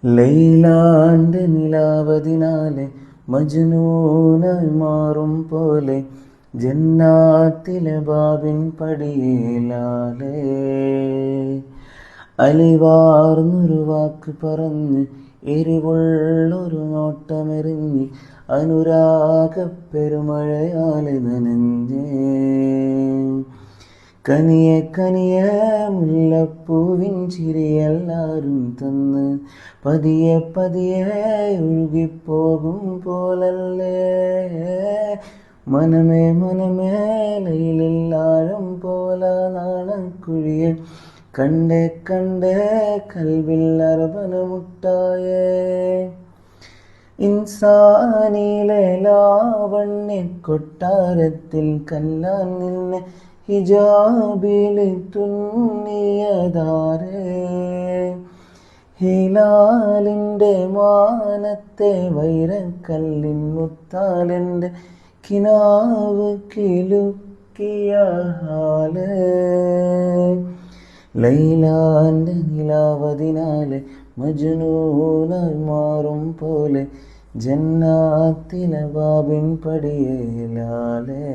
ലൈലാന്റെ നിലാവതിനാലെ മജ്നൂനായി മാറും പോലെ ജന്നാത്തിലെ ബാബിൻ പടിയേലാലേ അലിവാർന്നൊരു വാക്ക് പറഞ്ഞ് എരിവുള്ളൊരു നോട്ടമെറിഞ്ഞ് അനുരാഗ പെരുമഴയാലെ നനഞ്ഞേ കനിയെ കനിയെ മുല്ലപ്പൂവിൻ ചിരിയെല്ലാരും തന്ന് പതിയെ പതിയെ ഒഴുകിപ്പോകും പോലല്ലേ മനമേ മനമേ ലൈലില്ലാഴം പോല നാണക്കുഴിയെ കണ്ടേ കണ്ടേ കൽവിൽ അർബന മുട്ടായേ ഇൻസാനിലെ ലാവണ്യ കൊട്ടാരത്തിൽ കല്ലാൻ നിന്നെ ഹിജാബിൽ തുന്നിയതാരേ ഹിലാലിൻ്റെ മാനത്തെ വൈരക്കല്ലിൻ മുത്താലെൻ്റെ കിനാവ് കിലുക്കിയ ഹാല് ലൈലാൻ്റെ നിലാവതിനാലെ മജ്നൂനായി മാറും പോലെ ജന്നാത്തിലെ ബാബിൻ പടിയേലാലേ